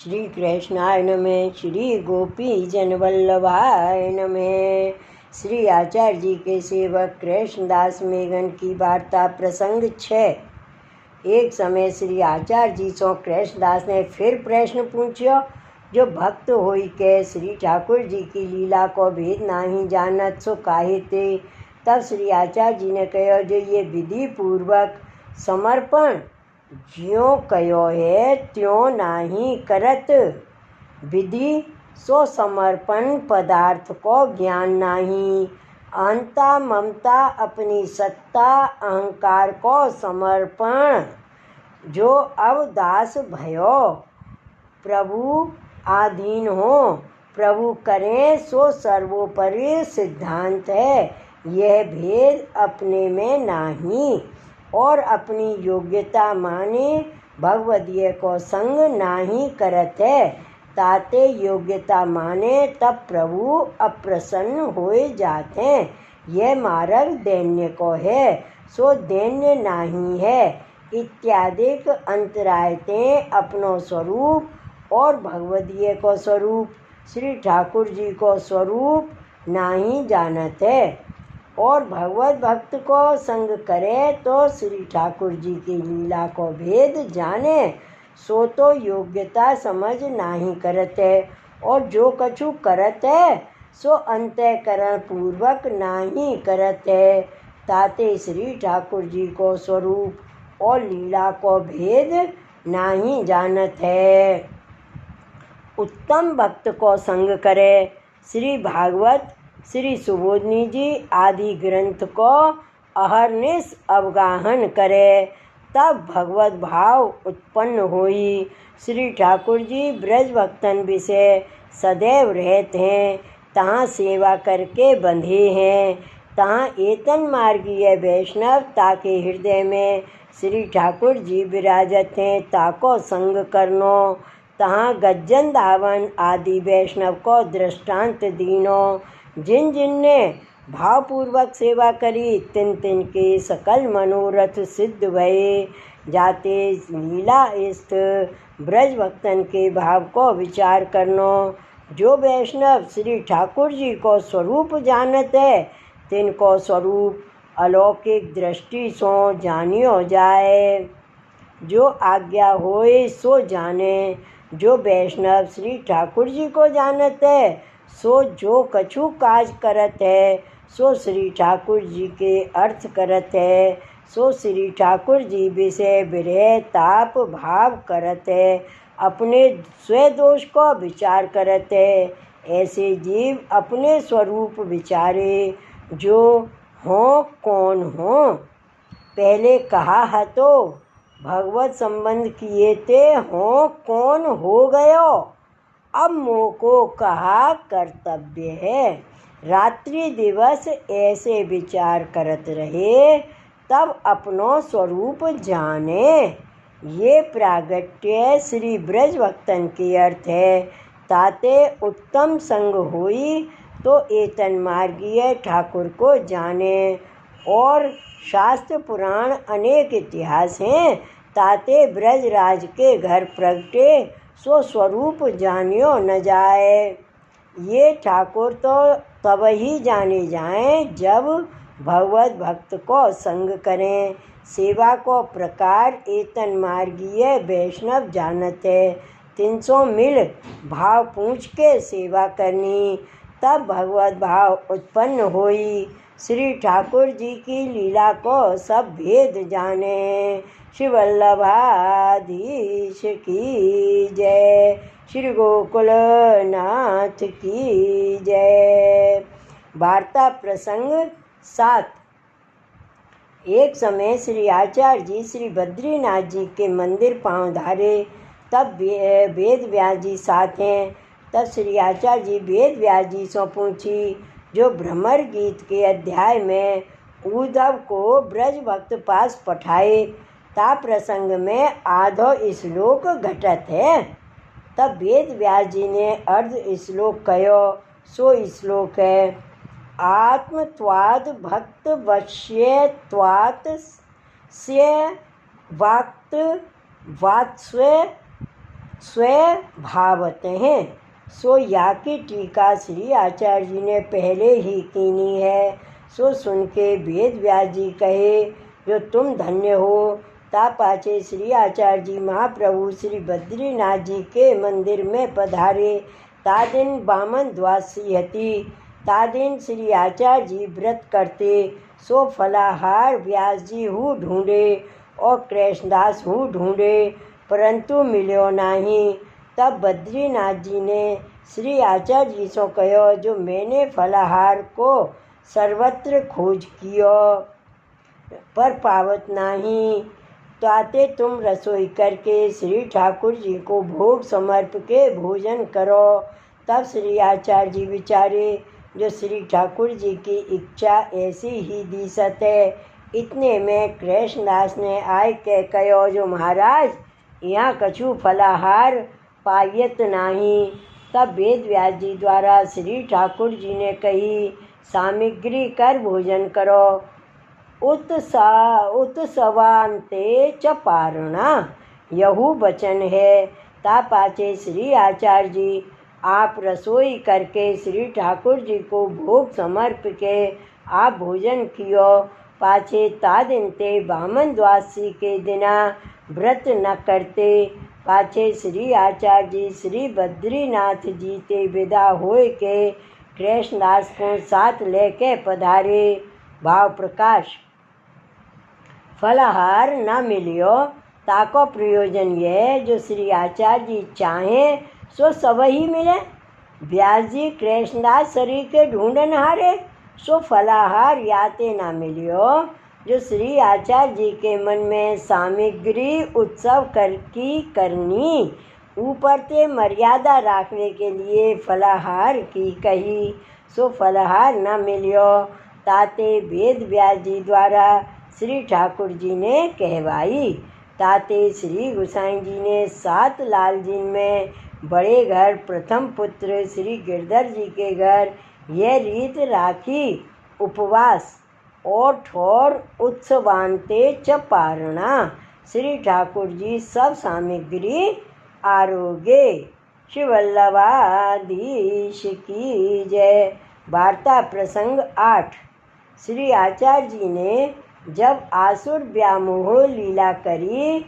श्री कृष्णाय नमः। श्री गोपी जन वल्लभाय नमः। श्री आचार्य जी के सेवक कृष्णदास मेघन की वार्ता प्रसंग 6। एक समय श्री आचार्य जी सो कृष्णदास ने फिर प्रश्न पूछो, जो भक्त होई के श्री ठाकुर जी की लीला को भेद नहीं जानत सो काहे ते। तब श्री आचार्य जी ने कहो, जो ये विधि पूर्वक समर्पण ज्यों कयो है त्यों नहीं करत। विधि सो समर्पण पदार्थ को ज्ञान नहीं। अहंता ममता अपनी सत्ता अहंकार को समर्पण। जो अवदास भयो प्रभु आधीन हो, प्रभु करें सो सर्वोपरि सिद्धांत है। यह भेद अपने में नहीं और अपनी योग्यता माने भगवदीय को संग नहीं करत है। ताते योग्यता माने तब प्रभु अप्रसन्न होए जाते हैं। यह मार्ग दैन्य को है सो दैन्य नहीं है। इत्यादिक अंतरायतें अपनो स्वरूप और भगवदीय को स्वरूप श्री ठाकुर जी को स्वरूप नहीं जानत है। और भगवत भक्त को संग करे तो श्री ठाकुर जी की लीला को भेद जाने। सो तो योग्यता समझ नहीं करत है, और जो कछु करत है सो अंतःकरण पूर्वक नहीं करत है। ताते श्री ठाकुर जी को स्वरूप और लीला को भेद नहीं जानत है। उत्तम भक्त को संग करे। श्री भागवत श्री सुबोधनी जी आदि ग्रंथ को अहर्निश अवगाहन करे, तब भगवत भाव उत्पन्न होई। श्री ठाकुर जी ब्रज भक्तन विषय सदैव रहते हैं, तहाँ सेवा करके बंधे हैं। तहाँ एतन मार्गीय वैष्णव ताके हृदय में श्री ठाकुर जी विराजत हैं, ताको संग करनो। तहाँ गज्जन धावन आदि वैष्णव को दृष्टांत दीनो। जिन जिन ने भावपूर्वक सेवा करी तिन तिन के सकल मनोरथ सिद्ध भये। जाते लीला स्थित ब्रज भक्तन के भाव को विचार करनो। जो वैष्णव श्री ठाकुर जी को स्वरूप जानत है, तिनको स्वरूप अलौकिक दृष्टि सो जानियो जाए। जो आज्ञा होए सो जाने। जो वैष्णव श्री ठाकुर जी को जानत है, सो जो कछु काज करत है सो श्री ठाकुर जी के अर्थ करत है। सो श्री ठाकुर जी विषय विरह ताप भाव करत है, अपने स्वदोष को विचार करत है। ऐसे जीव अपने स्वरूप विचारे, जो हो कौन हो। पहले कहा है तो भगवत संबंध किए थे, हो कौन हो गयो। अब मोको कहा कर्तव्य है। रात्रि दिवस ऐसे विचार करत रहे, तब अपनो स्वरूप जाने। ये प्रागट्य श्री ब्रज भक्तन के अर्थ है। ताते उत्तम संग होई तो एतन मार्गीय ठाकुर को जाने। और शास्त्र पुराण अनेक इतिहास हैं, ताते ब्रजराज के घर प्रगटे सो स्वरूप जानियो न जाए। ये ठाकुर तो तब ही जाने जाएं जब भगवत भक्त को संग करें। सेवा को प्रकार एतन मार्गीय वैष्णव जानत है। 300 मिल भाव पूछ के सेवा करनी, तब भगवत भाव उत्पन्न होई। श्री ठाकुर जी की लीला को सब भेद जाने। श्री वल्लभाधीश की जय। श्री गोकुलनाथ की जय। वार्ता प्रसंग 7। एक समय श्री आचार्य जी श्री बद्रीनाथ जी के मंदिर पांव धारे, तब वेद व्यास जी साथ हैं। तब श्री आचार्य जी वेद व्यास जी से पूछी, जो भ्रमर गीत के अध्याय में उद्धव को ब्रज भक्त पास पठाए, ता प्रसंग में आधो श्लोक घटत है। तब वेद व्यास जी ने अर्ध श्लोक कहो। सो श्लोक है, आत्मत्वाद भक्त वश्यत्वात् स्य वाक्त वात्स्व स्वभावत हैं। सो या की टीका श्री आचार्य जी ने पहले ही कीनी है। सो सुन के वेद व्यास जी कहे, जो तुम धन्य हो। ता पाछे श्री आचार्य जी महाप्रभु श्री बद्रीनाथ जी के मंदिर में पधारे। ता दिन बामन द्वादशी हती। ता दिन श्री आचार्य जी व्रत करते। सो फलाहार व्यास जी हूँ ढूंढे और कृष्णदास हूँ ढूंढे, परंतु मिल्यो नहीं। तब बद्रीनाथ जी ने श्री आचार्य जी से कहो, जो मैंने फलाहार को सर्वत्र खोज कियो पर पावत नहीं। ताते तुम रसोई करके श्री ठाकुर जी को भोग समर्प के भोजन करो। तब श्री आचार्य जी विचारे, जो श्री ठाकुर जी की इच्छा ऐसी ही दिसत है। इतने में कृष्णदास ने आय के कहो, जो महाराज यहाँ कछु फलाहार पायत नहीं। तब वेद व्यास जी द्वारा श्री ठाकुर जी ने कही, सामग्री कर भोजन करो। उत्सवांते च पारणा, यहू वचन है। ता पाछे श्री आचार्य जी आप रसोई करके श्री ठाकुर जी को भोग समर्प के आप भोजन कियो। पाछे ता दिन ते बामन द्वादशी के दिना व्रत न करते। पाछे श्री आचार्य जी श्री बद्रीनाथ जी ते विदा होए के कृष्णदास को साथ लेके पधारे। भाव प्रकाश। फलाहार न मिलियो ताको प्रयोजन यह, जो श्री आचार्य जी चाहें सो सब ही मिले। व्यास जी कृष्णदास शरीर के ढूंढन हारे, सो फलाहार याते ना मिलियो। जो श्री आचार्य जी के मन में सामग्री उत्सव की करनी, ऊपर ते मर्यादा रखने के लिए फलाहार की कही, सो फलाहार न मिलियो। ताते वेद व्यास जी द्वारा श्री ठाकुर जी ने कहवाई। ताते श्री गोसाई जी ने 7 लाल जी में बड़े घर प्रथम पुत्र श्री गिरधर जी के घर यह रीत राखी, उपवास और ठोर उत्सवांते च पारणा। श्री ठाकुर जी सब सामग्री आरोगे। श्री वल्लभाधीश की जय। वार्ता प्रसंग 8। श्री आचार्य जी ने जब आसुर व्यामोह लीला करी,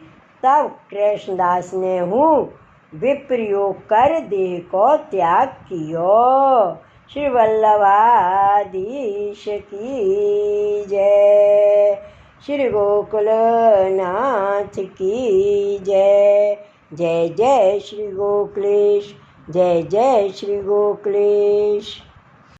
तब कृष्णदास ने हूँ विप्रयोग कर देह को त्याग कियो। श्री वल्लभाधीश की जय। श्री गोकुलनाथ की जय। जय जय श्री गोकुलेश, जय जय श्री गोकुलेश।